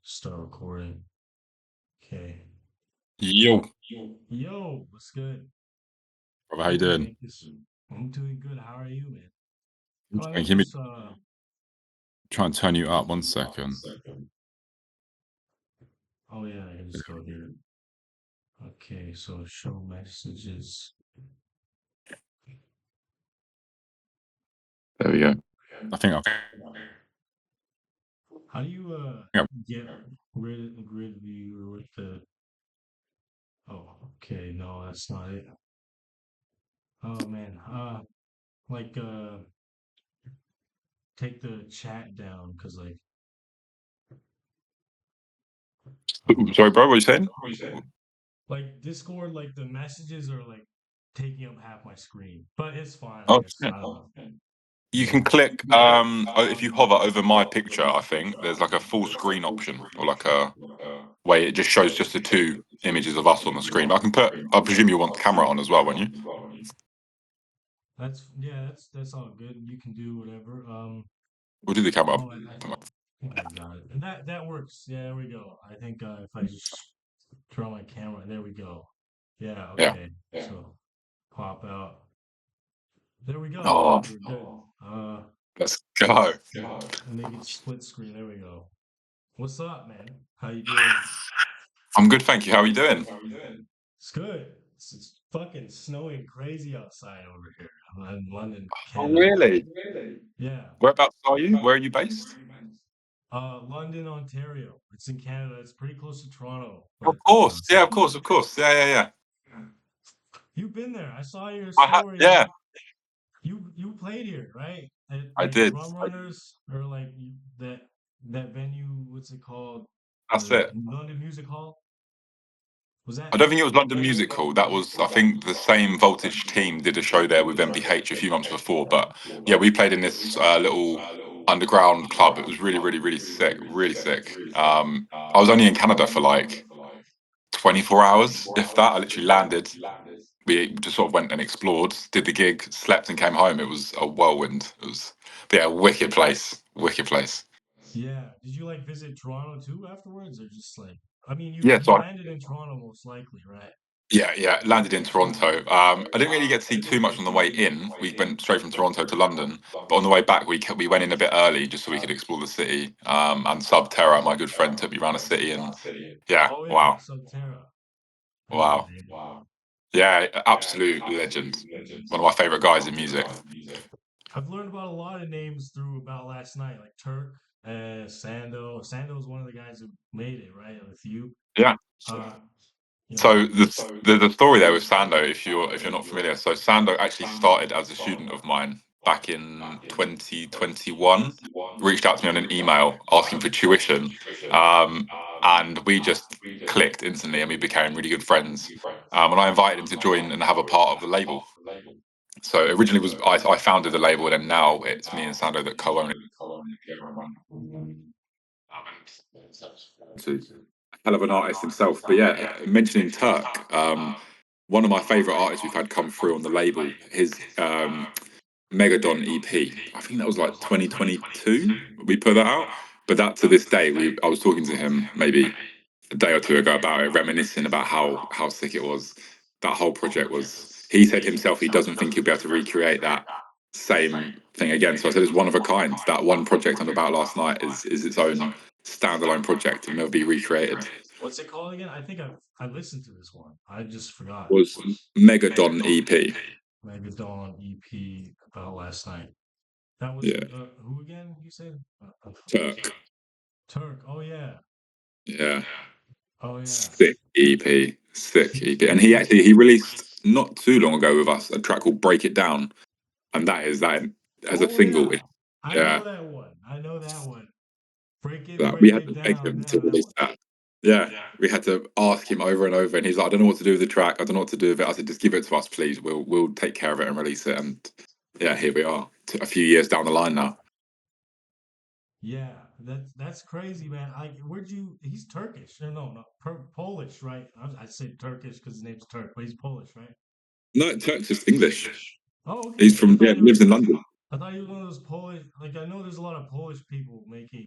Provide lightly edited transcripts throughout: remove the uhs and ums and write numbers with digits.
Start recording. Okay. Yo, Yo, what's good? brother, how How you you gonna doing? make this? I'm doing good. How are you, man? How do I Can you make hear me? this? Try and turn you up 1 second. Oh yeah, I can just go here. Okay, so show messages. There we go. I think I How do you think get grid view with the? Oh, okay, no, that's not it. Oh man, like take the chat down because like sorry, bro, what are you saying? like Discord, like the messages are like taking up half my screen, but it's fine, I Oh, guess. yeah. I don't know. You Yeah. can click, if you hover over my picture, I think there's like a full screen option or like a way it just shows just the two images of us on the screen. But I presume you want the camera on as well, won't you? That's all good. You can do whatever. We'll do the camera up. Oh, I got it. And that works. Yeah, there we go. I think if I just turn on my camera, there we go. Yeah, Yeah. okay. So pop out. There we go. I Oh, think we're good. let's go. Make it split screen. There we go. What's up, man? How you doing? I'm good, thank you. How are you doing? It's good. It's fucking snowing crazy outside over here. I'm in London, Oh, Canada. really? Yeah. Whereabouts are you? Where are you based? London, Ontario. It's in Canada. It's pretty close to Toronto, Of but course. Yeah, of course, of course. Yeah, yeah, yeah. you've been there. I saw your story. Yeah, You played here, right? At I like did. Rum Runners or like that venue. What's it called? That's The it. London Music Hall. Was that I don't think here? it was London Music Hall. That was, I think, the same Voltage team did a show there with MBH a few months before. But yeah, we played in this little underground club. It was really, really, really sick. Really sick. I was only in Canada for like 24 hours, if that. I literally landed. We just sort of went and explored, did the gig, slept, and came home. It was a whirlwind. It was, but yeah, wicked place. Wicked place. Yeah. Did you like visit Toronto too afterwards, or just like? I mean, you Yeah, you so I landed in Toronto most likely, right? Yeah, yeah, landed in Toronto. I didn't really get to see too much on the way in. We went straight from Toronto to London, but on the way back, we went in a bit early just so we could explore the city. And Subterra, my good friend, took me around the city, and yeah, Oh yeah, wow, Subterra. I know the wow, name. yeah, absolute legend. One of my favorite guys in music. I've learned about a lot of names through about last night, like Turk, Sando. Sando is one of the guys who made it, right? With you. Yeah. Uh, you know. So the story there with Sando, if you're not familiar, so Sando actually started as a student of mine back in 2021. Reached out to me on an email asking for tuition, um, and we just clicked instantly, and we became really good friends. And I invited him to join and have a part of the label. So originally was I founded the label, and then now it's me and Sando that co-own it. To hell of an artist himself. But yeah, mentioning Turk, one of my favorite artists we've had come through on the label, his Megadon EP. I think that was like 2022. We put that out, but that to this day, I was talking to him maybe a day or two ago about it, reminiscing about how sick it was. That whole project was. He said himself he doesn't think he'll be able to recreate that same thing again. So I said it's one of a kind. That one project I'm about last night is its own standalone project and never be recreated. What's it called again? I think I listened to this one. I just forgot. Was Megadon EP. Megadon EP about last night. That was Yeah, who again? You said Turk. Turk. Oh yeah. Yeah, Oh yeah. sick EP, sick EP. And he released not too long ago with us a track called "Break It Down," and that is that as a Oh single. yeah. I know Yeah, that one. I know that one. that we Break had it to beg down. him Yeah, to that release one. that. Yeah, we had to ask him over and over, and he's like, "I don't know what to do with the track. I don't know what to do with it." I said, "Just give it to us, please. We'll take care of it and release it." And yeah, here we are, a few years down the line now. Yeah, that's crazy, man. Where'd you? He's Turkish. No, no, Polish, right? I say Turkish because his name's Turk, but he's Polish, right? No, Turk's just English. Oh, He's okay. from yeah, lives in London. I thought he was one of those Polish. Like I know there's a lot of Polish people making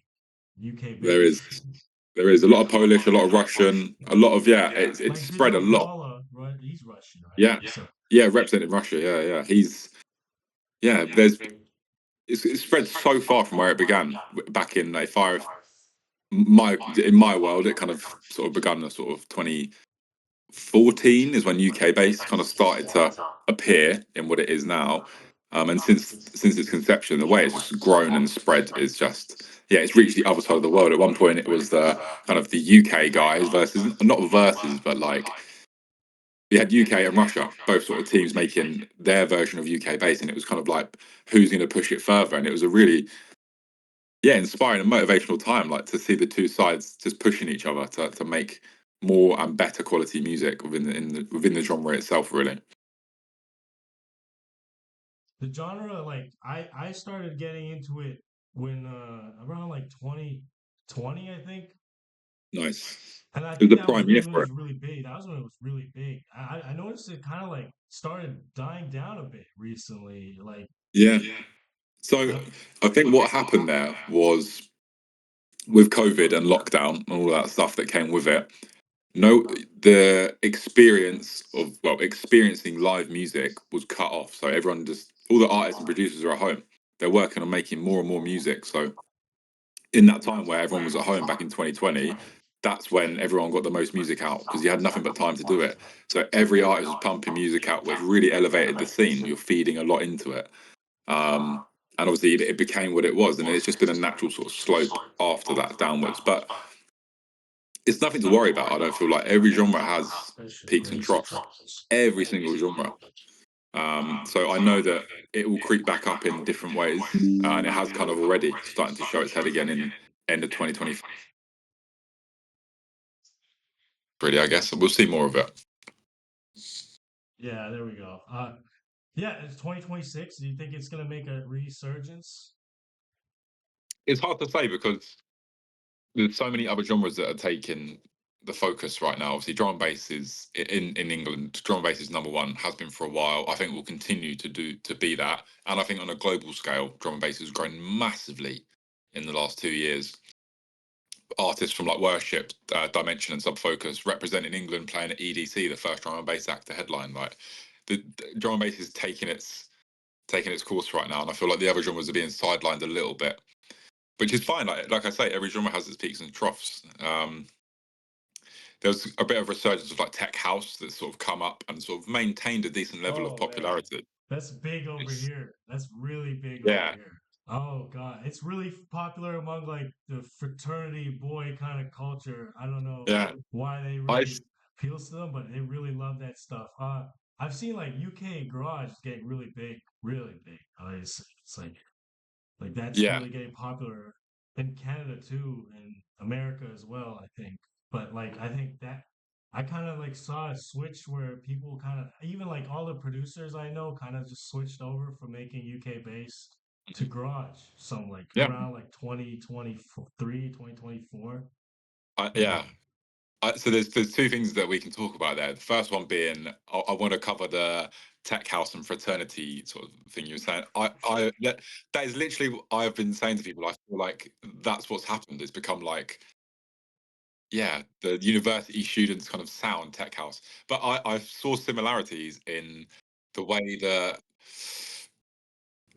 UK There is. beats. There is a lot of Polish, a lot of Russian, a lot of yeah. It's Like spread a Digital lot. Gala, right? He's Russian, right? Yeah, So yeah. Representing Russia. Yeah, yeah. He's yeah. There's it's spread so far from where it began back in if I my in my world it kind of sort of begun a sort of 2014 is when UK bass kind of started to appear in what it is now. And since its conception, the way it's just grown and spread is just yeah, it's reached the other side of the world. At one point, it was the kind of the UK guys versus not versus, but like we had UK and Russia, both sort of teams making their version of UK bass, and it was kind of like who's going to push it further. And it was a really yeah, inspiring and motivational time, like to see the two sides just pushing each other to make more and better quality music within the genre itself. Really the genre, like I started getting into it when around like 2020, I think. nice. And I It was think a that was prime year really when it for was it. really big. That was when it was really big. I noticed it kind of like started dying down a bit recently. Like, Yeah. So uh, I think what happened there was with COVID and lockdown and all that stuff that came with it. No, the experience of experiencing live music was cut off. So everyone just all the artists and producers are at home. They're working on making more and more music. So in that time where everyone was at home back in 2020, that's when everyone got the most music out because you had nothing but time to do it. So every artist was pumping music out, which really elevated the scene. You're feeding a lot into it. And obviously it became what it was. And it's just been a natural sort of slope after that downwards. But it's nothing to worry about. I don't feel like every genre has peaks and troughs, every single genre. So I know that it will creep back up in different ways. And it has kind of already starting to show its head again in end of 2025. Really, I guess. We'll see more of it. yeah, there we go. Yeah, it's 2026. Do you think it's gonna make a resurgence? It's hard to say because there's so many other genres that are taking the focus right now. Obviously, drum and bass is in England. Drum and bass is number one, has been for a while. I think will continue to be that. And I think on a global scale, drum and bass has grown massively in the last 2 years. Artists from like Worship, Dimension, and Subfocus representing England playing at EDC, the first drum and bass act to headline. Like the drum and bass is taking its course right now, and I feel like the other genres are being sidelined a little bit, which is fine. Like I say, every genre has its peaks and troughs. There's a bit of resurgence of like tech house that's sort of come up and sort of maintained a decent level of Oh man, popularity. that's big over here. That's really big over Yeah, here. Oh god, it's really popular among like the fraternity boy kind of culture. I don't know yeah. why they I really appeals to them, but they really love that stuff. I've seen like UK garage get really big, really big. It's like that's yeah. really getting popular in Canada too, and America as well, I think. But like I think that I kind of like saw a switch where people kind of even like all the producers I know kind of just switched over from making UK bass to Mhm. garage. Some like Yeah, around like 2023, 2024. Yeah. yeah. So there's two things that we can talk about there. The first one being I want to cover the tech house and fraternity sort of thing you were saying. That is literally what I've been saying to people. I feel like that's what's happened. It's become like yeah, the university students kind of sound tech house. But I saw similarities in the way that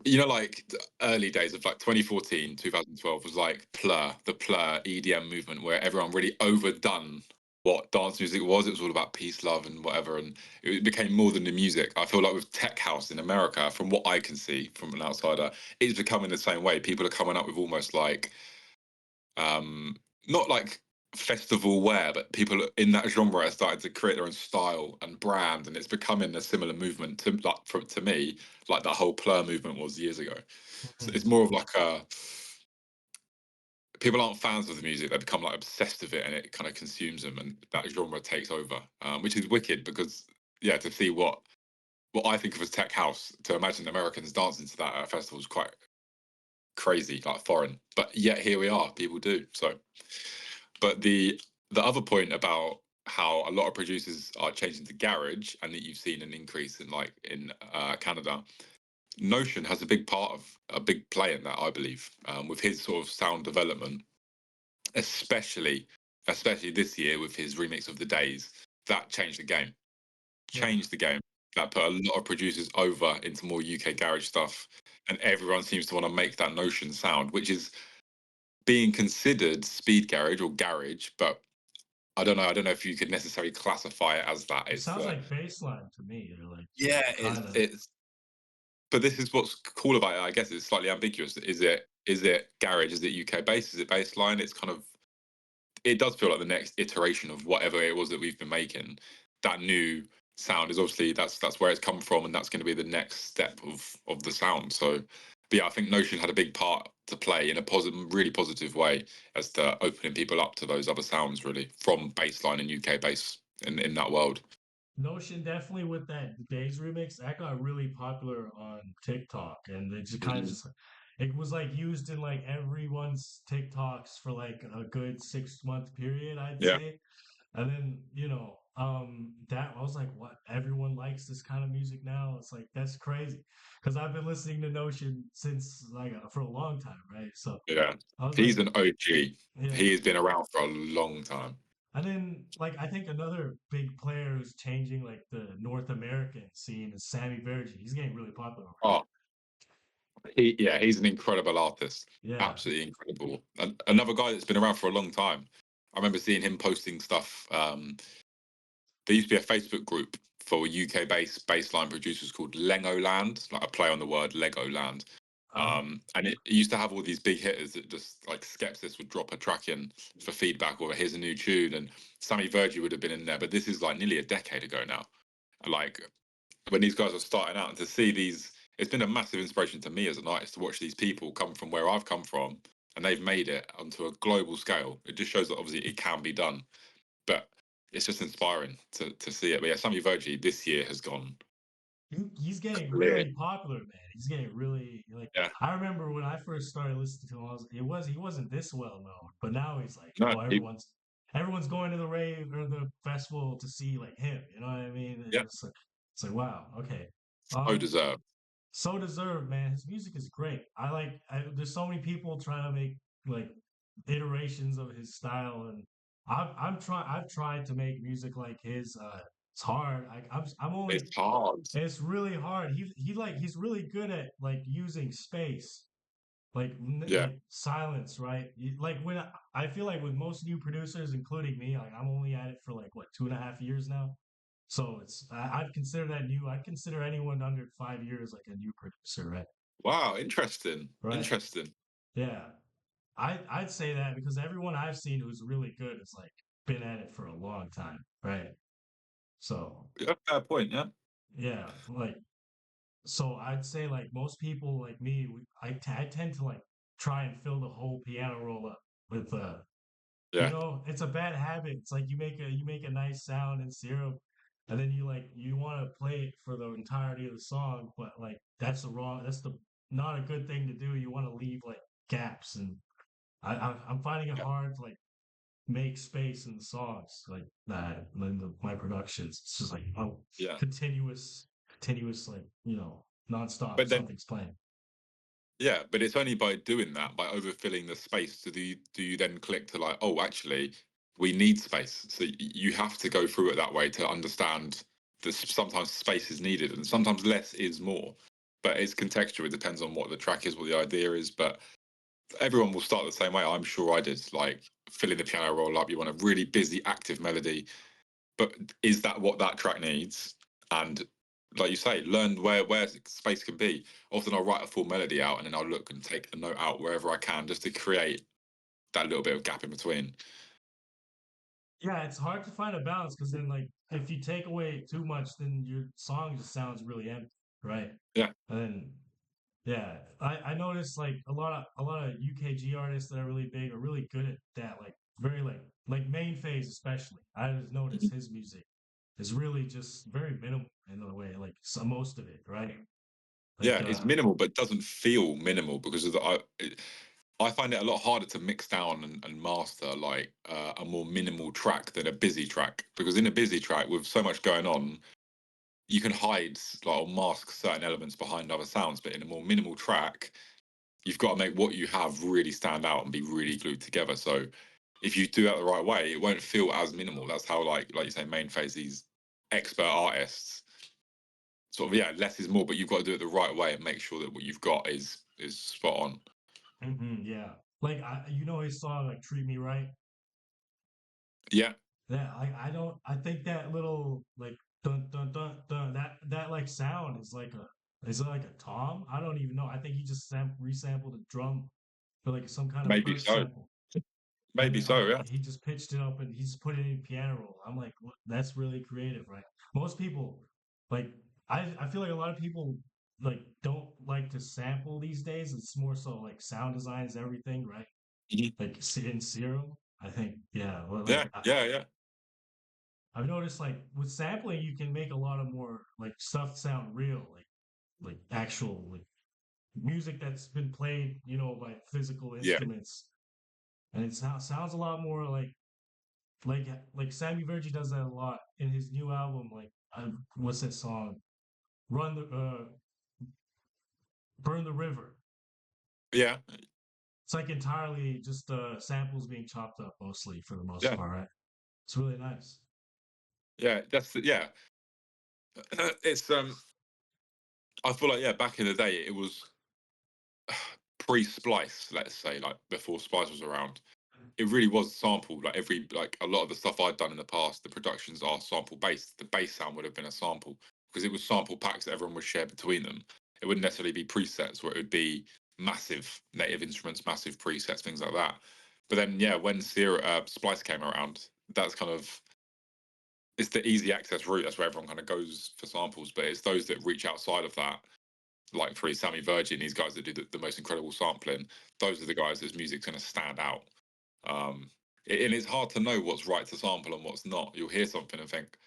like the early days of like 2014, 2012 was like the Plur EDM movement where everyone really overdone what dance music was. It was all about peace, love, and whatever, and it became more than the music. I feel like with tech house in America, from what I can see from an outsider, it's becoming the same way. People are coming up with almost like um not like festival wear, but people in that genre are starting to create their own style and brand, and it's becoming a similar movement to like to me like that whole Plur movement was years ago. So Mhm. it's more of like a people aren't fans of the music; they become like obsessed with it, and it kind of consumes them, and that genre takes over, which is wicked because yeah, to see what I think of as tech house, to imagine Americans dancing to that at a festival is quite crazy, like foreign. But yet here we are, people do so. But the other point about how a lot of producers are changing to garage, and that you've seen an increase in like in Canada. Notion has a big play in that, I believe, with his sort of sound development, especially. especially this year with his remix of The Days, that changed the game. Yeah. Changed the game. That put a lot of producers over into more UK garage stuff, and everyone seems to want to make that Notion sound, which is being considered speed garage or garage, but I don't know. I don't know if you could necessarily classify it as that. It It's sounds the like baseline to me, or like yeah, kind of. it's but this is what's cool about it. I guess it's slightly ambiguous. Is it garage? Is it UK based? Is it baseline? It's kind of it does feel like the next iteration of whatever it was that we've been making. That new sound is obviously that's where it's come from, and that's going to be the next step of the sound. So, but yeah, I think Notion had a big part to play in a positive, really positive way as to opening people up to those other sounds, really from baseline and UK bass in that world. Notion definitely with that Days remix that got really popular on TikTok, and it just kind of Mhm. just it was like used in like everyone's TikToks for like a good 6 month period, I'd Yeah, say. And then that I was like, what? Everyone likes this kind of music now. It's like that's crazy because I've been listening to Notion since like for a long time, right? So yeah. I was He's like, an OG. He yeah. has been around for a long time. And then, like, I think another big player who's changing like the North American scene is Sammy Verji. He's getting really popular over Oh, he's an incredible artist. here. Absolutely incredible. Another guy that's been around for a long time. I remember seeing him posting stuff. There used to be a Facebook group for UK-based bassline producers called Legoland, like a play on the word Legoland. Yeah. And it used to have all these big hitters that just like Skepsis would drop a track in for feedback or here's a new tune, and Sammy Verji would have been in there. But this is like nearly a decade ago now. Like when these guys are starting out and to see these, it's been a massive inspiration to me as an artist to watch these people come from where I've come from and they've made it onto a global scale. It just shows that obviously it can be done, but it's just inspiring to see it. But yeah, Sammy Voji this year has gone He's getting clear. really popular, man. He's getting really like. Yeah, I remember when I first started listening to him, he wasn't this well known, but now he's like, no, oh, everyone's going to the rave or the festival to see like him. You know what I mean? yeah, It's like wow, okay. so Um, deserved. So deserved, man. His music is great. There's so many people trying to make like iterations of his style, and I've tried to make music like his. It's hard. I'm only. It's hard. It's really hard. He's really good at like using space, Yeah, like silence, right? Like when I feel like with most new producers, including me, like I'm only at it for like what 2.5 years now. So I'd consider that new. I'd consider anyone under 5 years like a new producer, right? wow, interesting, Right. interesting. Yeah. I'd say that because everyone I've seen who's really good has like been at it for a long time, right? So Yeah, fair point. Yeah, yeah, like so I'd say like most people like me, I tend to like try and fill the whole piano roll up with yeah, it's a bad habit. It's like you make a nice sound in syrup, and then you want to play it for the entirety of the song, but like that's the not a good thing to do. You want to leave like gaps, and I'm finding it yeah, hard to like make space in the songs like that in my productions. It's just like oh yeah. continuous like nonstop But then something's playing. yeah, but it's only by doing that, by overfilling the space, do you then click to like, oh, actually, we need space. So you have to go through it that way to understand that sometimes space is needed and sometimes less is more. But it's contextual. It depends on what the track is, what the idea is. But everyone will start the same way. I'm sure I did. Like filling the piano roll up. You want a really busy, active melody, but is that what that track needs? And like you say, learn where space can be. Often I'll write a full melody out and then I'll look and take a note out wherever I can just to create that little bit of gap in between. Yeah, it's hard to find a balance because then like if you take away too much, then your song just sounds really empty, right? Yeah, And then yeah, I noticed like a lot of UKG artists that are really big are really good at that, like very like main phase especially. I just noticed his music is really just very minimal in a way, like most of it, right? Like yeah, it's minimal, but doesn't feel minimal because of I find it a lot harder to mix down and master like a more minimal track than a busy track because in a busy track with so much going on, you can hide like or mask certain elements behind other sounds, but in a more minimal track, you've got to make what you have really stand out and be really glued together. So if you do that the right way, it won't feel as minimal. That's how like you say, main phase these expert artists sort of yeah, less is more, but you've got to do it the right way and make sure that what you've got is spot on. Yeah. Like you know his song like "Treat Me Right." Yeah, That I don't I think that little like dun dun dun dun that like sound is it like a tom? I don't even know. I think he just resampled a drum for like some kind of maybe perc so. sample, and Maybe so. Yeah. he just pitched it up and he's put it in piano roll. I'm like, what? That's really creative, right? Most people like I feel like a lot of people like don't like to sample these days. It's more so like sound design is everything, right? Mhm. Like in Serum, I think, yeah. Well, like Yeah, yeah, yeah, I've noticed like with sampling, you can make a lot of more like stuff sound real, like actual like music that's been played, you know, by physical yeah, instruments, and it sounds a lot more like like Sammy Virgi does that a lot in his new album. Like, what's that song? Run the Burn the River. yeah, It's like entirely just samples being chopped up mostly for the most yeah, part, right? It's really nice. yeah. Yeah. It's I feel like yeah, back in the day, it was pre-Splice, let's say, like before Splice was around. It really was sampled. Like every like a lot of the stuff I'd done in the past, the productions are sample based. The bass sound would have been a sample because it was sample packs that everyone would share between them. It wouldn't necessarily be presets where it would be massive native instruments, massive presets, things like that. But then yeah, when Splice came around, that's kind of it's the easy access route. That's where everyone kind of goes for samples. But it's those that reach outside of that, like for Sammy Virgin, these guys that do the most incredible sampling. Those are the guys whose music's going to stand out. Um, and it's hard to know what's right to sample and what's not. You'll hear something and think,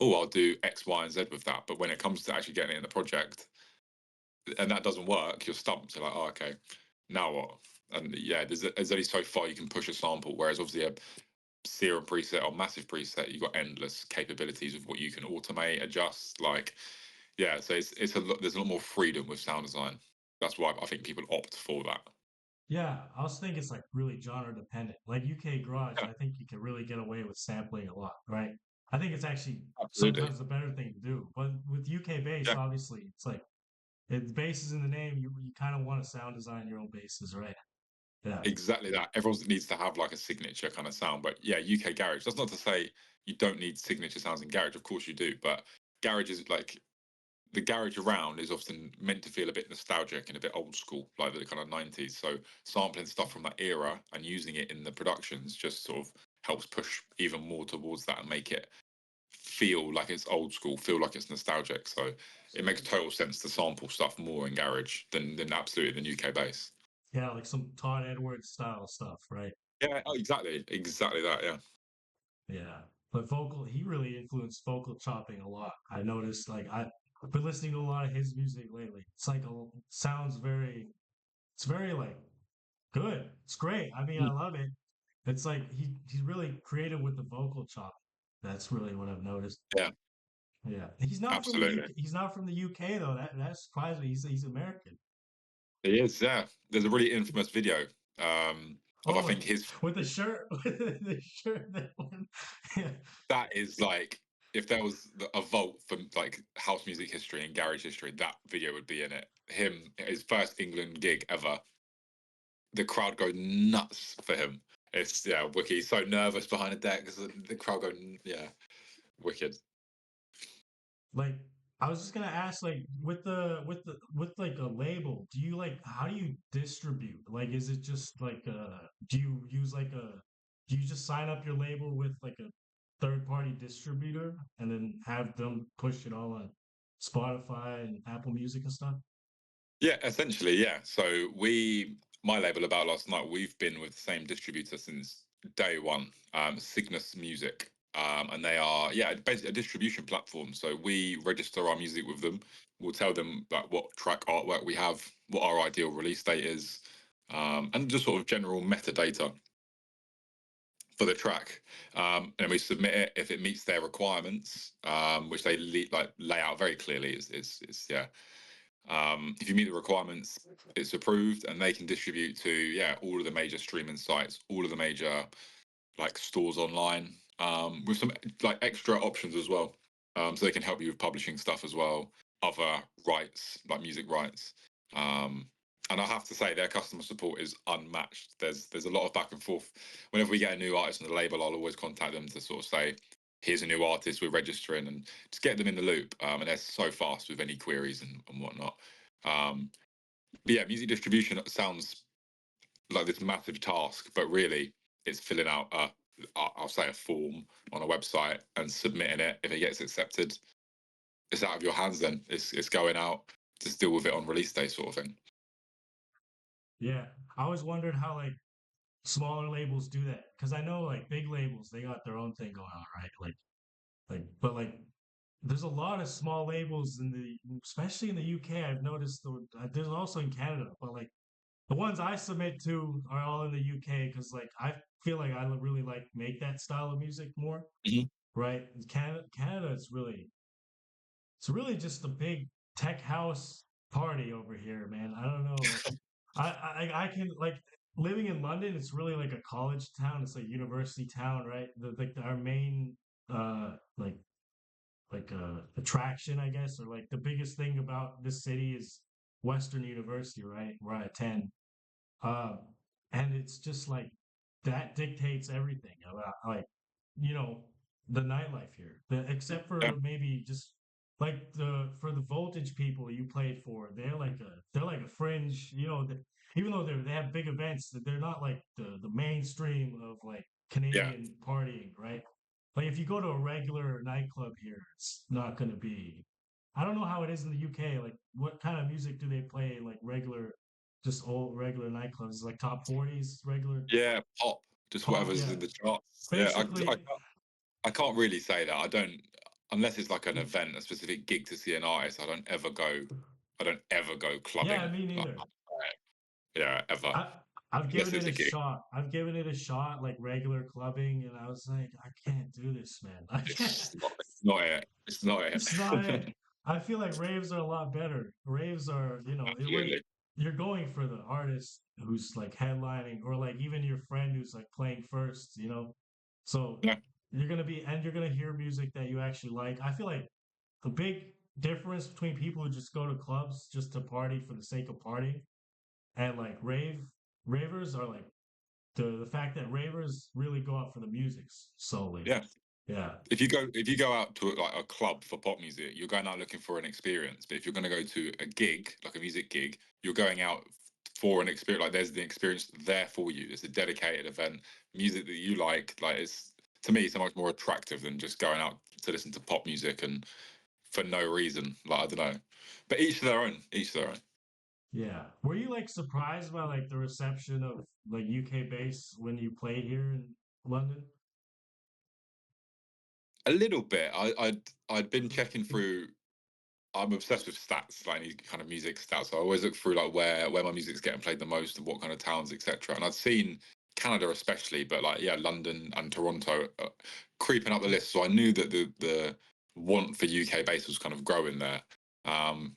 "Oh, I'll do X, Y, and Z with that." But when it comes to actually getting it in the project, and that doesn't work, you're stumped. You're like, "Oh, okay, now what?" And yeah, there's only so far you can push a sample. Whereas obviously a serum preset or massive preset, you've got endless capabilities of what you can automate, adjust. Like, yeah, so it's a lot. There's a lot more freedom with sound design. That's why I think people opt for that. Yeah, I also think it's like really genre dependent. Like UK garage, Yeah, I think you can really get away with sampling a lot, right? I think it's actually absolutely. sometimes the better thing to do. But with UK bass, Yeah. obviously, it's like it bass is in the name. You kind of want to sound design your own basses, right? Yeah. Exactly that. Everyone needs to have like a signature kind of sound. But yeah, UK garage. That's not to say you don't need signature sounds in garage. Of course you do. But garage is like the garage around is often meant to feel a bit nostalgic and a bit old school, like the kind of 90s. So sampling stuff from that era and using it in the productions just sort of helps push even more towards that and make it feel like it's old school, feel like it's nostalgic. So it makes total sense to sample stuff more in garage than absolutely than UK bass. Yeah, like some Todd Edwards style stuff, right? Yeah, oh, exactly that. Yeah. Yeah. But he really influenced vocal chopping a lot. I noticed, like, I've been listening to a lot of his music lately. It's like, sounds it's very, like, good. It's great. I mean, I Mm. love it. It's like he's really creative with the vocal chopping. That's really what I've noticed. Yeah, Yeah. He's not from the absolutely. UK. He's not from the UK though. That surprised me. He's American. He is, yeah. There's a really infamous video of I Oh, think his with the shirt, with the shirt that one. Yeah. that is like if there was a vault for like house music history and garage history, that video would be in it. Him, his first England gig ever. The crowd go nuts for him. It's yeah, wicked. He's so nervous behind the deck because the crowd go yeah, wicked. Like I was just gonna ask, like with like a label, do you like how do you distribute? Like, is it just like do you use like a do you just sign up your label with like a third party distributor and then have them push it all on Spotify and Apple Music and stuff? Yeah, essentially, yeah. So my label about last night, we've been with the same distributor since day one, Cygnus Music, and they are yeah, basically a distribution platform. So we register our music with them. We'll tell them like what track artwork we have, what our ideal release date is, and just sort of general metadata for the track. And we submit it if it meets their requirements, which they like lay out very clearly. Is yeah, if you meet the requirements, it's approved, and they can distribute to yeah all of the major streaming sites, all of the major like stores online, with some like extra options as well. So they can help you with publishing stuff as well, other rights like music rights. Um, and I have to say their customer support is unmatched. There's a lot of back and forth. Whenever we get a new artist on the label, I'll always contact them to sort of say, "Here's a new artist we're registering," and just get them in the loop. And they're so fast with any queries and whatnot. Um, but yeah, music distribution sounds like this massive task, but really it's filling out I'll say a form on a website and submitting it. If it gets accepted, it's out of your hands. Then it's going out. Just deal with it on release day, sort of thing. Yeah, I always wondered how like smaller labels do that because I know like big labels they got their own thing going on, right? But like there's a lot of small labels in the, especially in the UK. I've noticed there's also in Canada, but like the ones I submit to are all in the UK because like I feel like I really like make that style of music more, Mhm. right? Canada, it's really just a big tech house party over here, man. I don't know, like I can like living in London. It's really like a college town. It's like university town, right? Like our main uh like attraction, I guess, or like the biggest thing about this city is Western University, right? Where I attend. Um, and it's just like that dictates everything about like, you know, the nightlife here. Except Yeah, for maybe just like for the Voltage people you played for, they're like a fringe, even though they have big events, they're not like the mainstream of like yeah, Canadian partying, right? Like if you go to a regular nightclub here, it's not gonna be. I don't know how it is in the UK. Like, what kind of music do they play? Like regular, just old regular nightclubs, like top 40s, regular yeah. Pop, just pop. whatever's Yeah, in the charts. Yeah, basically. I can't really say that. I don't unless it's like an event, a specific gig to see an artist. I don't ever go. I don't ever go Yeah, clubbing. me Like, neither. yeah, ever. I I've Unless given it it's a a gig. shot. I've given it a shot, like regular clubbing, and I was like, I can't do this, man. I can't. It's not it. It's not It's not it. it. I feel like raves are a lot better. Raves are, Absolutely. you're going for the artist who's like headlining, or like even your friend who's like playing first. So Yeah, you're gonna hear music that you actually like. I feel like the big difference between people who just go to clubs just to party for the sake of partying and like ravers are like the fact that ravers really go out for the music solely. yeah. Yeah. If you go out to like a club for pop music, you're going out looking for an experience. But if you're going to go to a gig, like a music gig, you're going out for an experience. Like there's the experience there for you. It's a dedicated event. Music that you like it's to me, so much more attractive than just going out to listen to pop music and for no reason. Like I don't know. But each to their own. Each to their own. Yeah. Were you like surprised by like the reception of like UK bass when you played here in London? A little bit. I'd been checking through. I'm obsessed with stats, like any kind of music stats. So I always look through like where my music's getting played the most and what kind of towns, etc. And I'd seen Canada especially, but like yeah, London and Toronto creeping up the list. So I knew that the want for UK bass was kind of growing there. Um,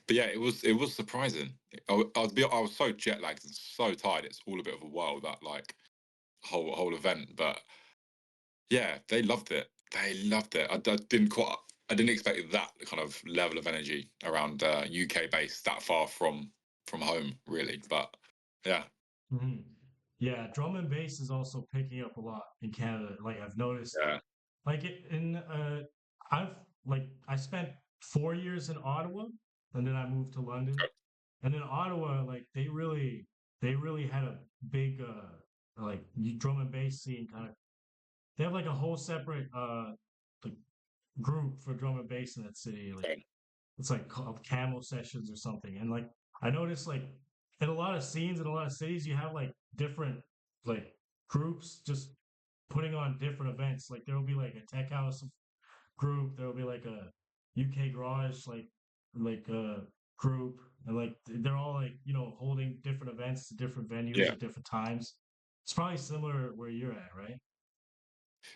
but yeah, it was surprising. I was so jet lagged and so tired. It's all a bit of a while that like whole event, but yeah, they loved it. They loved it. I didn't expect that kind of level of energy around UK based that far from home, really. But yeah, Mhm. Yeah, drum and bass is also picking up a lot in Canada. Like I've noticed, yeah, like I've I spent 4 years in Ottawa, and then I moved to London. And in Ottawa, like they really had a big drum and bass scene kind of. They have like a whole separate like group for drum and bass in that city. Like okay, it's like called Camo Sessions or something. And like I noticed like in a lot of scenes in a lot of cities, you have like different like groups just putting on different events. Like there will be like a tech house group. There will be like a UK garage group, and like they're all like holding different events to different venues yeah, at different times. It's probably similar where you're at, right?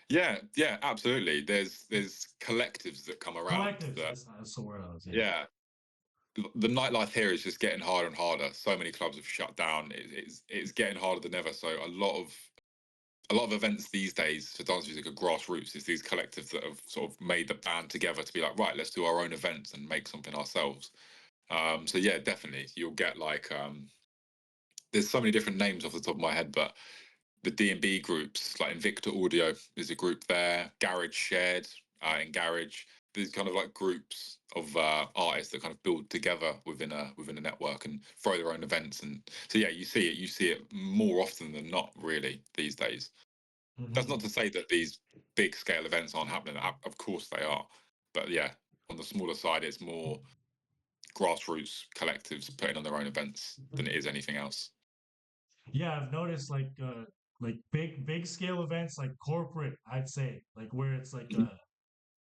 yeah, absolutely. There's collectives that come around Collectives. that That's the word I was. Yeah. yeah. The nightlife here is just getting harder and harder. So many clubs have shut down. It's getting harder than ever. So a lot of a lot of events these days for dance music are grassroots. It's these collectives that have sort of made the band together to be like, right, let's do our own events and make something ourselves. So yeah, definitely, you'll get like there's so many different names off the top of my head, but the D&B groups, like Invicta Audio is a group there, Garage Shared in Garage. These kind of like groups of artists that kind of build together within a network and throw their own events. And so yeah, you see it more often than not, really, these days. That's not Hmm. to say that these big scale events aren't happening. Of course they are, but yeah, on the smaller side, it's more grassroots collectives putting on their own events than it is anything else. Yeah, I've noticed like big scale events like corporate, I'd say, like where it's like Mhm.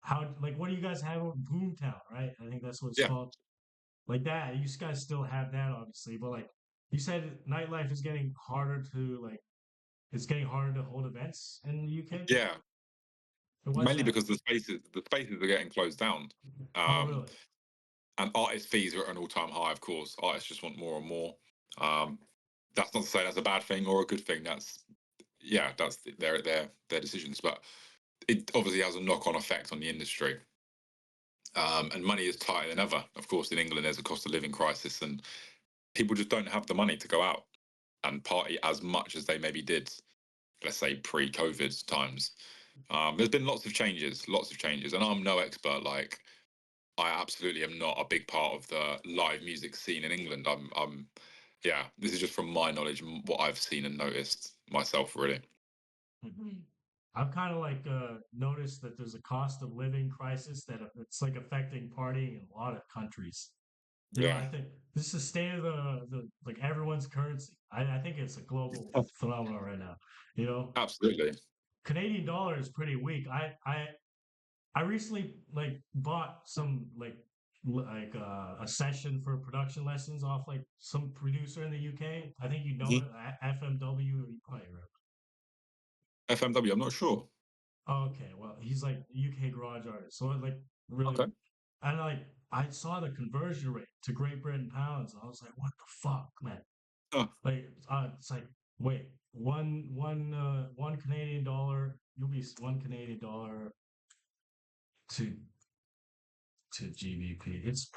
how like what do you guys have with Boomtown, right? I think that's what it's Yeah, called. Like that, you guys still have that obviously, but like you said nightlife is getting harder to like it's getting harder to hold events in the UK. yeah. And why is Mainly that? because the spaces are getting closed down, Oh, um, really? and artist fees are at an all time high. Of course, artists just want more and more. Um, that's not to say that's a bad thing or a good thing. That's yeah, that's their decisions, but it obviously has a knock on effect on the industry. And money is tighter than ever. Of course, in England, there's a cost of living crisis, and people just don't have the money to go out and party as much as they maybe did, let's say, pre-COVID times. There's been lots of changes, and I'm no expert. Like, I absolutely am not a big part of the live music scene in England. Yeah, this is just from my knowledge and what I've seen and noticed myself, really. Mhm. I've kind of like noticed that there's a cost of living crisis that it's like affecting partying in a lot of countries. You know, Yeah, I think this is state of the like everyone's currency. I think it's a global phenomenon right now. You know, absolutely. Canadian dollar is pretty weak. I recently like bought some a session for production lessons off like some producer in the UK. I think you know Mhm. it, FMW. You probably remember. FMW, I'm not sure. Okay, well, he's like UK garage artist, so like really, Okay. and like I saw the conversion rate to Great Britain pounds. And I was like, what the fuck, man? Oh, Like, it's like, wait, one Canadian dollar, you'll be one Canadian dollar to GBP. It's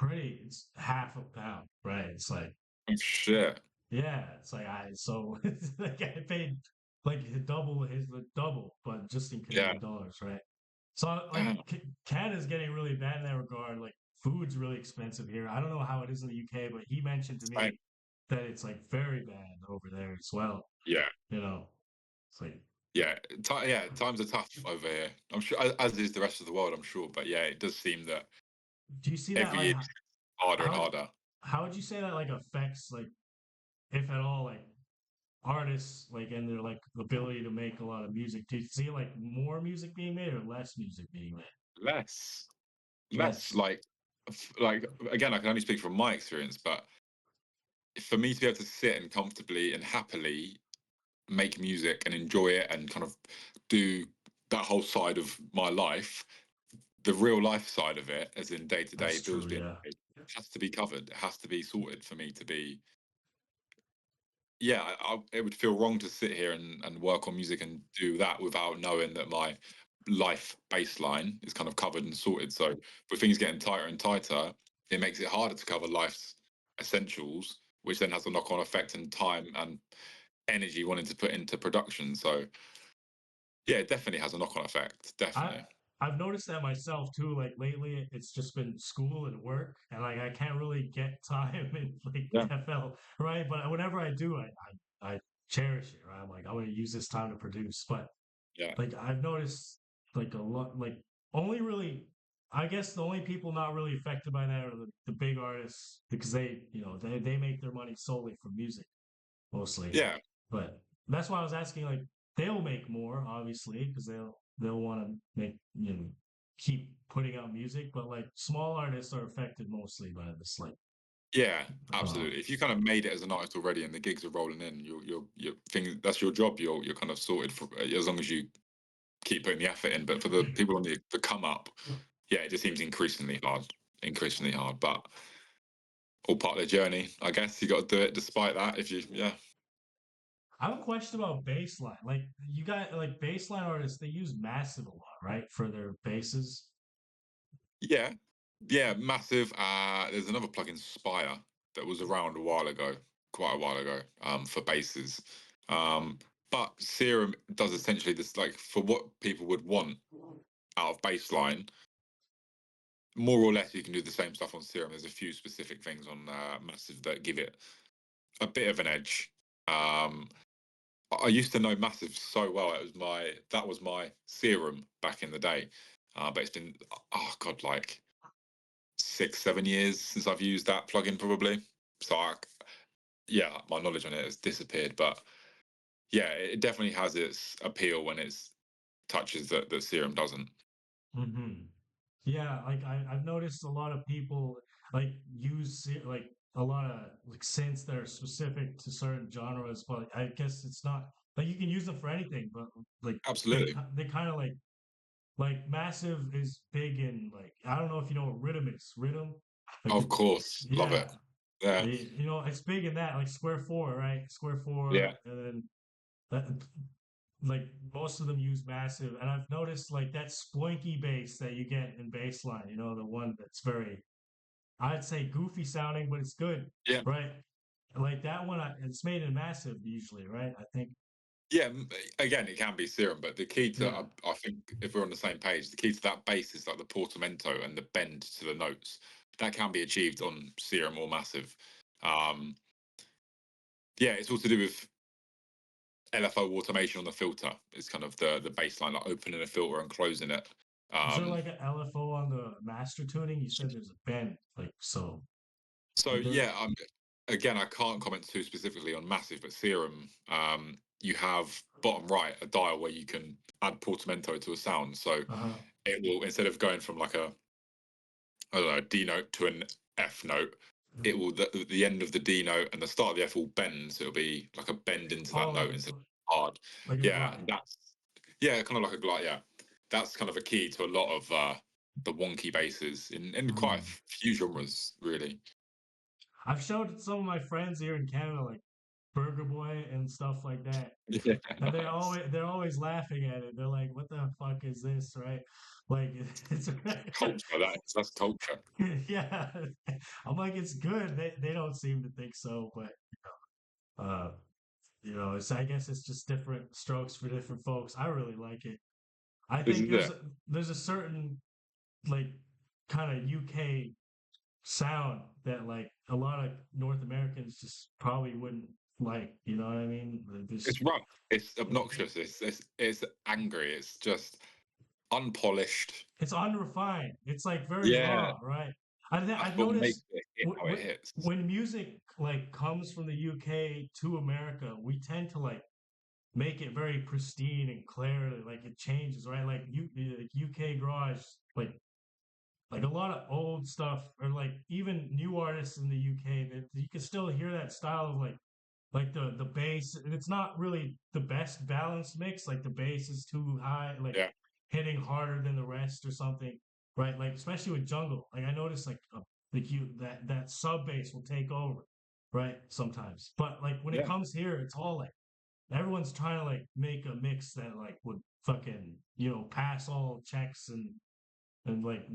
half a pound, right? It's like, oh shit. yeah, it's like so it's like I paid like the double, but just in Yeah. Canadian dollars, right? So like Damn. Canada's getting really bad in that regard. Like food's really expensive here. I don't know how it is in the UK, but he mentioned to Same. me that it's like very bad over there as well. Yeah. You know, it's like, Yeah. Yeah. Times are tough over here. I'm sure, as is the rest of the world, I'm sure. But yeah, it does seem that do you see that every like year it's harder and how harder. how would you say that like affects like if at all like artists like and their like ability to make a lot of music? Do you see like more music being made or less music being made? Less, less Less. like again, I can only speak from my experience, but for me to be able to sit and comfortably and happily make music and enjoy it and kind of do that whole side of my life, the real life side of it, as in day to day That's bills true. being Yeah. paid, has to be covered. It has to be sorted for me to be. Yeah, it would feel wrong to sit here and work on music and do that without knowing that my life baseline is kind of covered and sorted. So with things getting tighter and tighter, it makes it harder to cover life's essentials, which then has a knock on effect in time and energy wanting to put into production. So yeah, it definitely has a knock on effect. I Definitely. I've noticed that myself too. Like lately, it's just been school and work, and like I can't really get time in like Yeah. FL, right? But whenever I do, I cherish it, right? I'm like I'm gonna use this time to produce. But Yeah. like I've noticed like a lot, like only really, I guess the only people not really affected by that are the big artists because they make their money solely from music mostly. Yeah. But that's why I was asking, like, they'll make more, obviously, because they'll want to make keep putting out music. But like small artists are affected mostly by this, like, Yeah, um, absolutely. If you kind of made it as an artist already and the gigs are rolling in, you're thing that's your job. You're kind of sorted for as long as you keep putting the effort in. But for the people on the come up, yeah, it just seems increasingly hard, increasingly hard. But all part of the journey, I guess. You got to do it despite that. If you, yeah, I have a question about bassline. Like you got like bassline artists, they use massive a lot, right, for their basses. Yeah, yeah, massive. There's another plugin, Spire, that was around a while ago, quite a while ago, for basses. Um, but Serum does essentially this, like for what people would want out of bassline. More or less, you can do the same stuff on Serum. There's a few specific things on Massive that give it a bit of an edge. Um, I used to know Massive so well. That was my Serum back in the day. But it's been, oh god, like 6, 7 years since I've used that plugin probably. So yeah, my knowledge on it has disappeared. But yeah, it definitely has its appeal when it's touches that Serum doesn't. Hmm. Yeah, like I've noticed a lot of people like like a lot of like synths that are specific to certain genres, but I guess it's not like you can use them for anything, but like Absolutely. they kind of like Massive is big in like I don't know if you know what rhythm is. Rhythm, like Of course, love yeah, it. Yeah, you know it's big in that like square four, right? Square yeah, four, and then that like most of them use massive, and I've noticed like that spoinky bass that you get in bassline, you know, the one that's very, I'd say goofy sounding, but it's good, yeah. right? Like that one, it's made in massive usually, right? I think, Yeah, again, it can be Serum, but the key to, yeah. I think, if we're on the same page, the key to that bass is like the portamento and the bend to the notes. That can be achieved on Serum or Massive. Um, yeah, it's all to do with LFO automation on the filter. It's kind of the baseline, like opening a filter and closing it. Is there Um, like an LFO on the master tuning? You said there's a bend, like so, so like there. yeah, again, I can't comment too specifically on Massive, but Serum, you have bottom right a dial where you can add portamento to a sound. So Uh-huh. it will, instead of going from like a, I don't know, D note to an F note, it will, the end of the D note and the start of the F will bend. So it'll be like a bend into Oh, that note instead of hard. like a Yeah, glide. that's, yeah, kind of like a glide. Yeah, that's kind of a key to a lot of the wonky basses in quite a Mhm. few genres, really. I've showed some of my friends here in Canada, like Burger Boy and stuff like that. Yeah, And nice. they're always laughing at it. They're like, "What the fuck is this?" Right? Like it's Culture, that's culture. yeah. I'm like, it's good. They don't seem to think so, but uh, you know, it's I guess it's just different strokes for different folks. I really like it. I This think is it. there's a certain like kind of UK sound that like a lot of North Americans just probably wouldn't like. You know what I mean? This It's rough. It's obnoxious. It's angry. It's just unpolished. it's unrefined. It's like very Yeah, raw, right? that's I've what makes noticed it hit how it hits. when music like comes from the UK to America, we tend to like make it very pristine and clear. Like it changes, right? Like UK garage, like a lot of old stuff, or like even new artists in the UK that you can still hear that style of like the bass. It's not really the best balanced mix. Like the bass is too high, like Yeah, hitting harder than the rest or something, right? Like especially with jungle. Like I noticed like you that sub bass will take over, right? Sometimes, but like when it yeah, comes here, it's all like everyone's trying to like make a mix that like would fucking pass all checks and like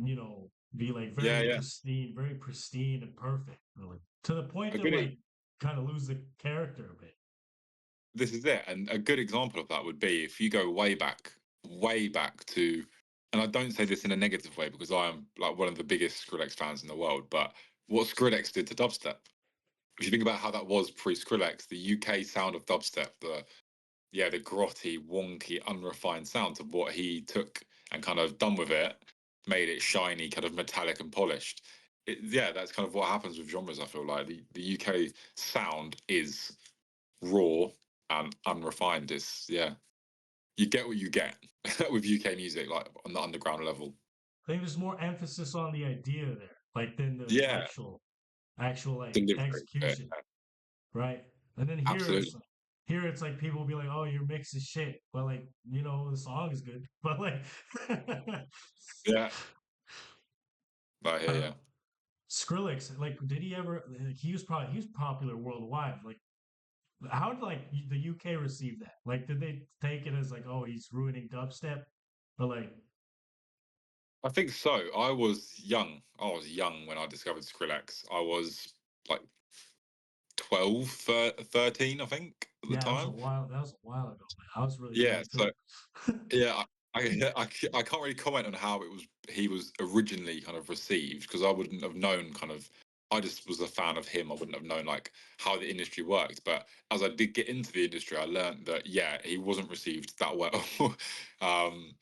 be like yeah, yeah. very pristine and perfect, like to the point A that good like kind of lose the character a bit. This is it, and a good example of that would be if you go way back to, and I don't say this in a negative way because I am like one of the biggest Skrillex fans in the world, but what Skrillex did to dubstep. If you think about how that was pre-Skrillex, the UK sound of dubstep, the grotty, wonky, unrefined sound of what he took and kind of done with it, made it shiny, kind of metallic and polished. Yeah, that's kind of what happens with genres. I feel like the UK sound is raw and unrefined. It's yeah, you get what you get with UK music, like on the underground level. I think there's more emphasis on the idea there, like than the Yeah, actual like delivery. execution, right? And then Absolutely. here it's like people will be like, "Oh, your mix is shit," but like the song is good, but like Yeah, I hear uh, you. Skrillex, like, did he ever? Like, he was popular worldwide. Like, How did like the UK receive that? Like, did they take it as like, oh, he's ruining dubstep, or like, I think so. I was young. I was young when I discovered Skrillex. I was like 12, 13, I think, at the yeah, time. that was a while ago, man. I was really Yeah. young So too. yeah, I can't really comment on how he was originally kind of received because I wouldn't have known kind of. I just was a fan of him. I wouldn't have known like how the industry worked. But as I did get into the industry, I learned that yeah, he wasn't received that well. um,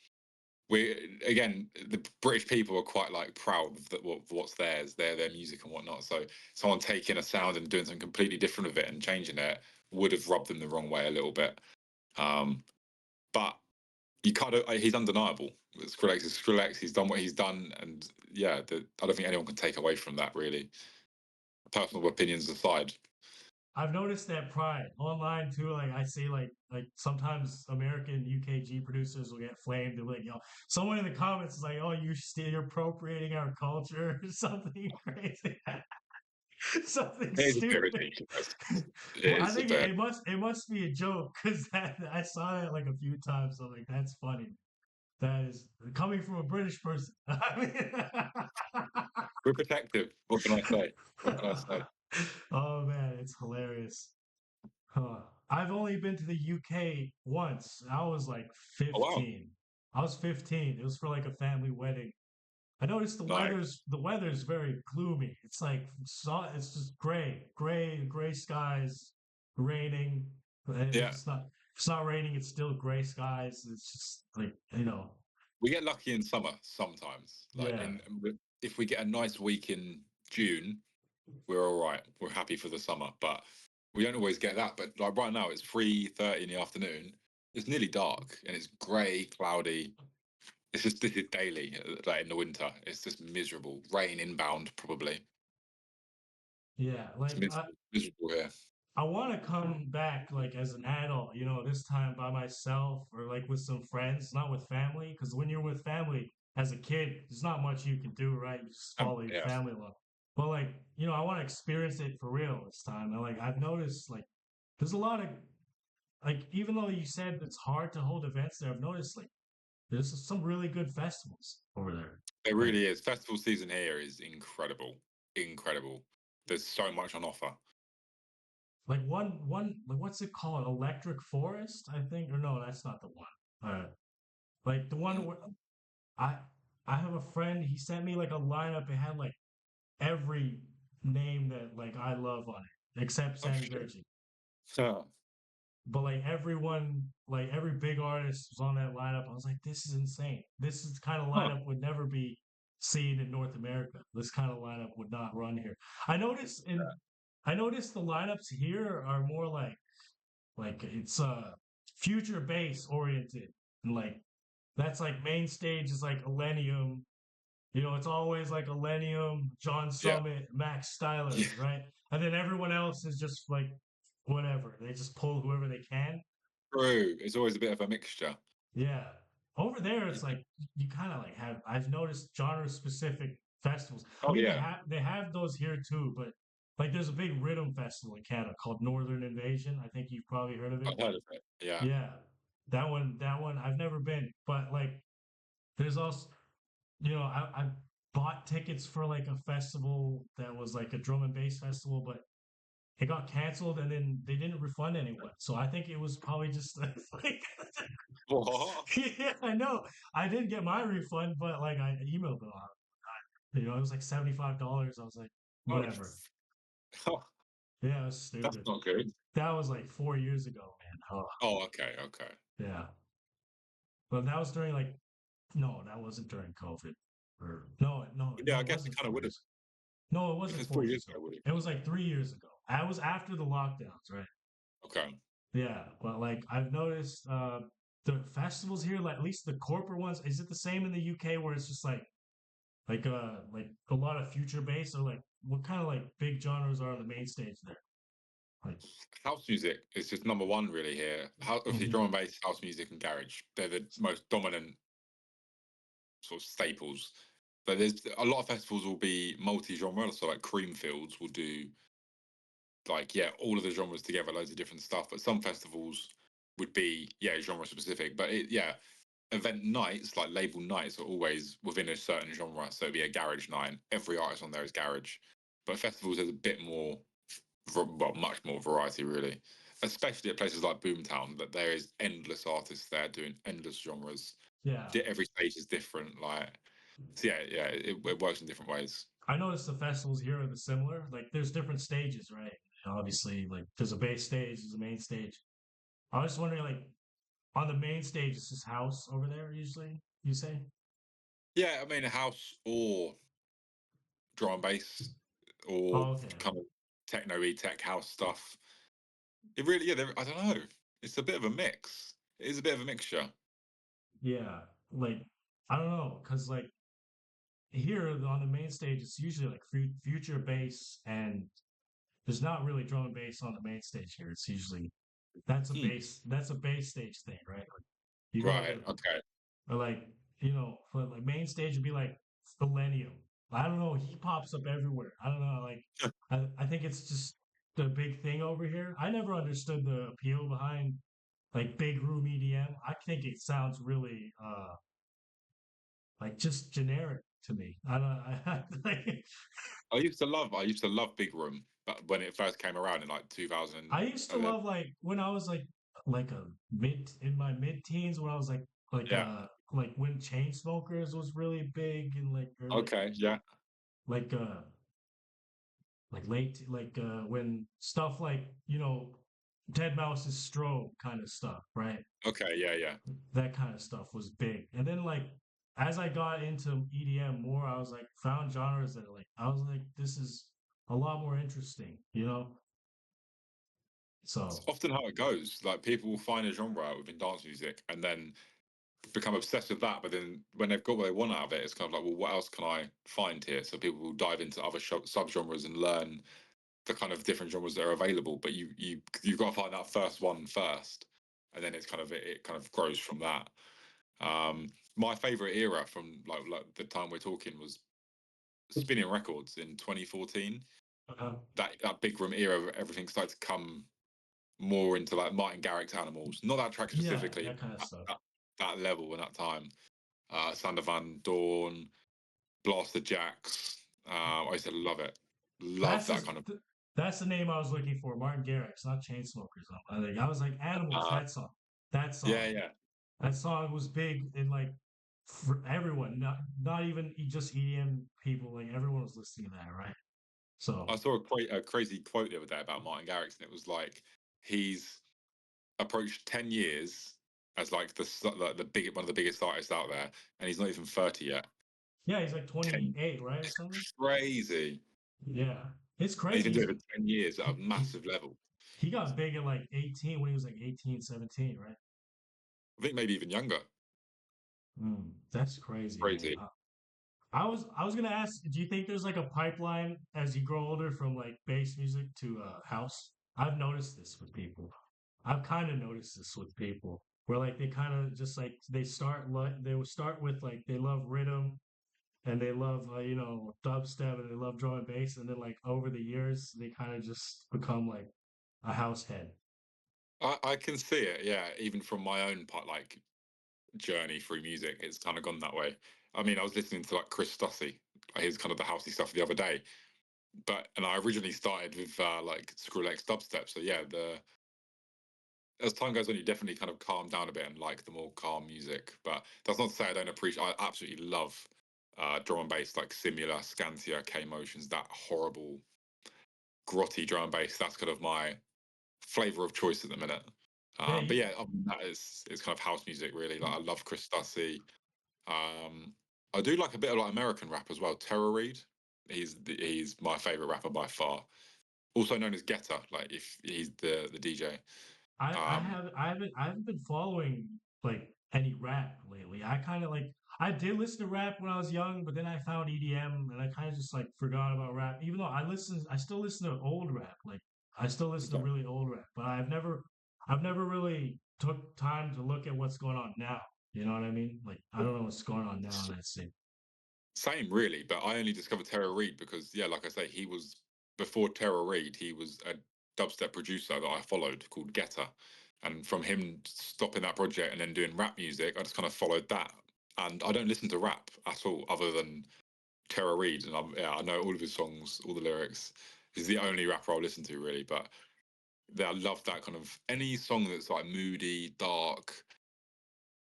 we again, the British people are quite like proud of that what's theirs, their music and whatnot. So someone taking a sound and doing something completely different with it and changing it would have rubbed them the wrong way a little bit. Um, but you kind of he's undeniable. Skrillex is Skrillex. He's done what he's done, and yeah, I don't think anyone can take away from that. Really, personal opinions aside. I've noticed that pride online too. Like I see, like sometimes American UKG producers will get flamed. They're like, yo, someone in the comments is like, oh, you're appropriating our culture or something crazy, something It is a bit stupid. ridiculous. It Well, I is a think bit. it must be a joke because that I saw that like a few times. So like that's funny. That is coming from a British person. I We're protective. What can I say? What can I say? mean, oh man, it's hilarious. Huh. I've only been to the UK once. I was like Oh wow, 15. I was 15. It was for like a family wedding. I noticed no, the weather's very gloomy. It's like it's just gray skies, raining. If yeah. it's not raining, it's still gray skies. It's just like, We get lucky in summer sometimes. Like yeah. if we get a nice week in June, we're all right. We're happy for the summer, but we don't always get that. But like right now, it's 3:30 in the afternoon. It's nearly dark and it's grey, cloudy. It's just this is daily, like in the winter. It's just miserable. Rain inbound, probably. Yeah, It's like miserable here. I want to come back like as an adult, this time by myself or like with some friends, not with family. Because when you're with family as a kid, there's not much you can do, right? You just follow your Yeah, family along. But like, I want to experience it for real this time. And like, I've noticed like there's a lot of like, even though you said it's hard to hold events there, I've noticed like there's some really good festivals over there. it Like, really is. Festival season here is incredible. Incredible. There's so much on offer. like what's it called? Electric Forest, I think. Or no, that's not the one. Like the one Mm. where I I have a friend. He sent me like a lineup. It had like every name that like I love on it, except Oh Sammy shit. Gertzi. Oh, But like everyone, like every big artist was on that lineup. I was like, this is insane. This is kind of huh. lineup would never be seen in North America. This kind of lineup would not run here. I noticed in I noticed the lineups here are more like it's future bass oriented and like that's like main stage is like Millennium. It's always like Millennium, John Yeah. Summit, Max Yeah. Styler, right? And then everyone else is just like whatever. They just pull whoever they can. True. It's always a bit of a mixture. Yeah. Over there, it's Yeah. like you kind of like have. I've noticed genre specific festivals. I Oh mean, they yeah. have those here too, but like there's a big rhythm festival in Canada called Northern Invasion. I think you've probably heard of it. I've heard of it. Yeah. Yeah, that one I've never been, but like there's also I bought tickets for like a festival that was like a drum and bass festival, but it got canceled and then they didn't refund anyone. So I think it was probably just like, What? yeah, I know. I didn't get my refund, but like I emailed them. It was like $75. I was like, Oh, whatever. Yeah, it was that's stupid. not good. That was like 4 years ago, man. Oh, Oh, okay, okay. yeah. But that was during like no, that wasn't during COVID. Or no, no, Yeah, no, I it guess it wasn't kind of four would have. years. No, it If wasn't it's four 4 years years ago, ago. it would have. It was like 3 years ago. I was after the lockdowns, right? Okay. Yeah, but like I've noticed the festivals here, like at least the corporate ones, is it the same in the UK where it's just like a lot of future bass or like what kind of like big genres are on the main stage there? Like House music is just number one really here. Obviously, mhm. drum and bass, house music, and garage. They're the most dominant sort of staples. But there's a lot of festivals will be multi-genre. So like Creamfields will do like yeah, all of the genres together, loads of different stuff. But some festivals would be yeah genre specific. But yeah, event nights like label nights are always within a certain genre. So it'd be a garage night. Every artist on there is garage. But festivals there's a bit more, well, much more variety really. Especially at places like Boomtown, that there is endless artists there doing endless genres. Yeah. Every stage is different. Like so yeah, it works in different ways. I noticed the festivals here are the similar. Like there's different stages, right? And obviously, like there's a base stage, there's a main stage. I was just wondering, like on the main stage, is this house over there usually? You say? Yeah, I mean, a house or drum and bass or Oh, okay. kind of techno-y tech house stuff. It really, yeah, I don't know. It's a bit of a mix. It is a bit of a mixture. Yeah. Like I don't know, cause like here on the main stage, it's usually like future bass, and there's not really drum and bass on the main stage here. It's usually Hmm. that's a bass stage thing, right? Like you go Right. to Okay. or like for like main stage would be like Millennium. I don't know. He pops up everywhere. I don't know. Like I think it's just the big thing over here. I never understood the appeal behind like big room EDM. I think it sounds really like just generic to me. I don't. Like, I used to love Big Room, but when it first came around in like I used to 2011. love like when I was like a mid in my mid teens when I was Yeah. like when chain smokers was really big and like or Okay. Yeah. like uh like when stuff like Dead Mouse's strobe kind of stuff, right? Okay. Yeah. Yeah. That kind of stuff was big. And then like as I got into EDM more, I was like found genres that like I was like this is a lot more interesting, you know? It's So often how it goes. Like people will find a genre within dance music and then become obsessed with that. But then when they've got what they want out of it, it's kind of like, well, what else can I find here? So people will dive into other subgenres and learn the kind of different genres that are available. But you've got to find that first one first, and then it's kind of it kind of grows from that. My favorite era from like the time we're talking was spinning records in 2014. uh, That big room era, everything started to come more into like Martin Garrix's Animals. Not that track yeah, specifically, that kind of but stuff. that level and that time. Sander Van Dorn, Blaster Jacks. I used to love it. Love That's that his, kind of. that's the name I was looking for. Martin Garrix, not Chainsmokers. I was like Animals. Uh, That song. That yeah, song. yeah. That song was big in like for everyone. Not even just EDM people. Like everyone was listening to that, right? So I saw a crazy quote the other day about Martin Garrix, and it was like he's approached 10 years as like the big one of the biggest artists out there, and he's not even 30 yet. yeah, he's like 10, 28, right, or something. crazy. Yeah, it's And he's crazy. been doing it for 10 years at a He, he massive level. he got big at like 18 when he was like 18, 17, right? I think maybe even younger. That's crazy, man. Crazy. I was gonna ask, do you think there's like a pipeline as you grow older from like bass music to house? I've noticed this with people. I've kind of noticed this with people where like they kind of just like they will start with like they love rhythm and they love dubstep and they love drum and bass, and then like over the years they kind of just become like a house head. I can see it, yeah. Even from my own part, like journey through music, it's kind of gone that way. I mean, I was listening to like Chris Stussy, like, his kind of the housey stuff the other day, and I originally started with like Skrillex dubstep. So yeah, the as time goes on, you definitely kind of calm down a bit and like the more calm music. But that's not to say I don't appreciate. I absolutely love drum and bass, like Simula, Scantia, K Motions, that horrible grotty drum and bass. That's kind of my flavor of choice at the minute. Yeah, But yeah, other than that is it's kind of house music really. Like I love Chris Stussy. Um, I do like a bit of like American rap as well. Terror Reid, he's my favorite rapper by far. Also known as Getter, like if he's the DJ. Um, I haven't been following like any rap lately. I kind of like I did listen to rap when I was young, but then I found EDM and I kind of just like forgot about rap. Even though I still listen to old rap. Like I still listen to okay. really old rap, but I've never really took time to look at what's going on now. You know what I mean? Like I don't know what's going on now in that scene. Same really, but I only discovered Terror Reid because yeah, like I say, he was before Terror Reid, he was a dubstep producer that I followed called Getter, and from him stopping that project and then doing rap music, I just kind of followed that. And I don't listen to rap at all, other than Tara Reid, and I know all of his songs, all the lyrics. He's the only rapper I listen to really, but I love that kind of any song that's like moody, dark,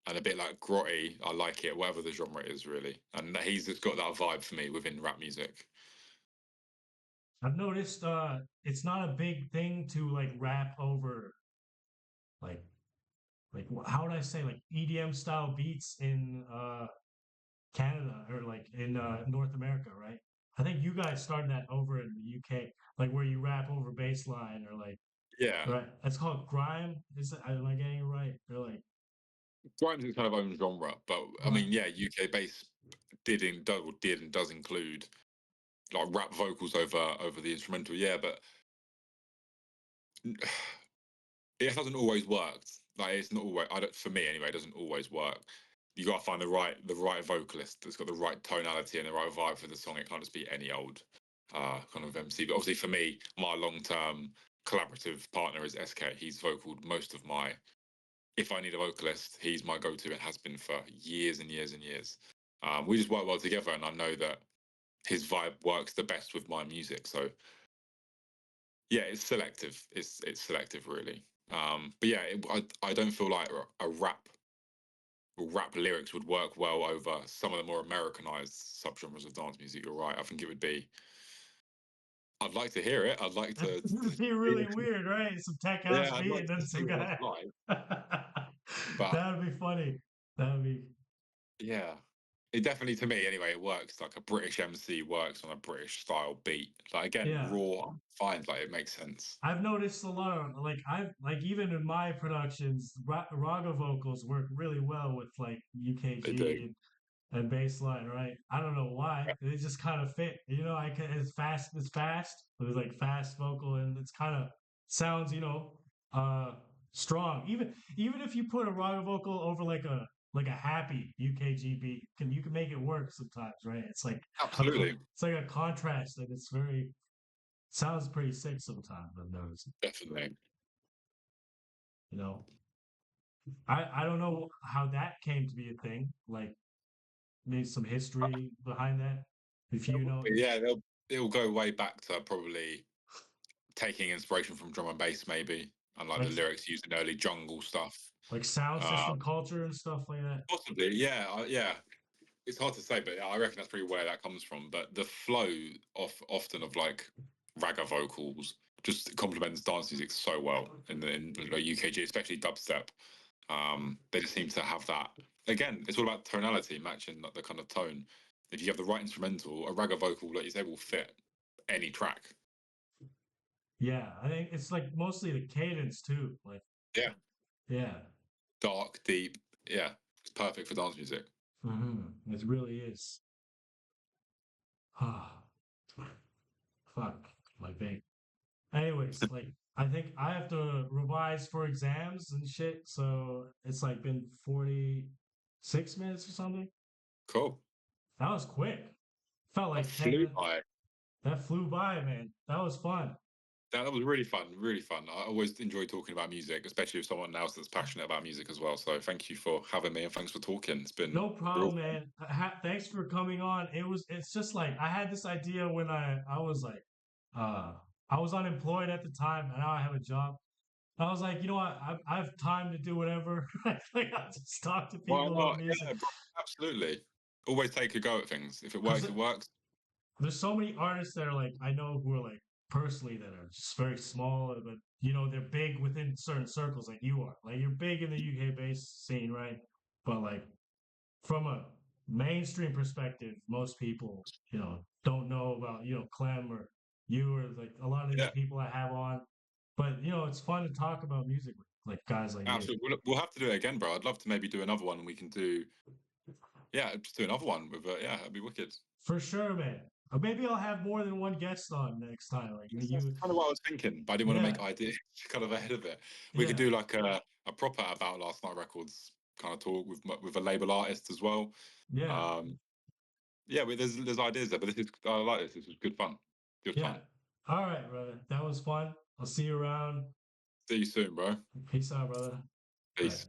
and a bit like grotty. I like it, whatever the genre is really. And he's just got that vibe for me within rap music. I've noticed it's not a big thing to like rap over like how would I say like EDM style beats in Canada or like in North America, right? I think you guys started that over in the UK, like where you rap over bass line or like Yeah, right. It's called grime. Is it, am I getting it right? Or like Grimes is kind of own genre, but I grime. mean, yeah, UK bass did and does include like rap vocals over the instrumental. Yeah, but it hasn't always worked. Like it's not always. I don't, for me anyway, it doesn't always work. You got to find the right vocalist that's got the right tonality and the right vibe for the song. It can't just be any old kind of MC. But obviously, for me, my long-term collaborative partner is SK. He's vocaled most of my. If I need a vocalist, he's my go-to and has been for years and years and years. We just work well together, and I know that his vibe works the best with my music. So yeah, it's selective. It's selective, really. But yeah, I don't feel like a rap lyrics would work well over some of the more Americanized subgenres of dance music. You're right. I think it would be. I'd like to hear it. I'd like to It'd be really weird, right? Some tech house yeah, I'd beat like and to then see some what it's guy. like. But That would be funny. That would be yeah, it definitely to me anyway. It works like a British MC works on a British style beat. Like again, yeah. raw, fine. Like it makes sense. I've noticed a lot of like I've like even in my productions, raga vocals work really well with like They do. UKG and bass line, right? I don't know why. They just kind of fit. You know, I can it's fast. It's like fast vocal and it's kind of sounds, uh strong. Even if you put a raga vocal over like a happy UKG beat, you can make it work sometimes, right? Absolutely, it's like a contrast and it's very sounds pretty sick sometimes, I've noticed. definitely. You know. I don't know how that came to be a thing. Like maybe some history behind that. If There you will know, be, yeah, it'll go way back to probably taking inspiration from drum and bass, maybe, and like the like lyrics used in early jungle stuff. like sound system Um, culture and stuff like that. Possibly, yeah, yeah. It's hard to say, but I reckon that's probably where that comes from. But the flow often of like ragga vocals just complements dance music so well in like UKG, especially dubstep. They just seem to have that. Again, it's all about tonality, matching like, the kind of tone. If you have the right instrumental, a ragga vocal, like you say, will fit any track. Yeah, I think it's like mostly the cadence too. Like, Yeah, yeah, dark, deep. Yeah, it's perfect for dance music. it really is. Ah, fuck my vein. Anyways, like I think I have to revise for exams and shit. So it's like been 46 minutes or something. Cool. That was quick. Felt That like 10 flew minutes. by. That flew by, man. That was fun. That was really fun, really fun. I always enjoy talking about music, especially with someone else that's passionate about music as well. So thank you for having me and thanks for talking. It's been No real problem, fun. man. Thanks for coming on. It's just like I had this idea when I was like, uh, I was unemployed at the time and now I have a job. I was like, you know what? I have time to do whatever. Like, I'll just talk to Why people about not? music Yeah, bro, absolutely. Always take a go at things. If it because works, it works. there's so many artists that are like I know who are like personally that are just very small, but they're big within certain circles like you are. Like you're big in the UK based scene, right? But like from a mainstream perspective, most people, don't know about, Clem or you or like a lot of these Yeah, people I have on. But it's fun to talk about music with like guys like you. absolutely. We'll have to do it again, bro. I'd love to maybe do another one and we can do, yeah, just do another one with, yeah, that'd be wicked. For sure, man. Or maybe I'll have more than one guest on next time. Like That's you, kind of what I was thinking, but I didn't want to yeah, make ideas kind of ahead of it. We could yeah, do like a proper About Last Night Records kind of talk with a label artist as well. yeah, Um, yeah, there's ideas there, but this is I like this. This was good fun. Good yeah. fun. All right, brother. That was fun. I'll see you around. See you soon, bro. Peace out, brother. Bye. Peace.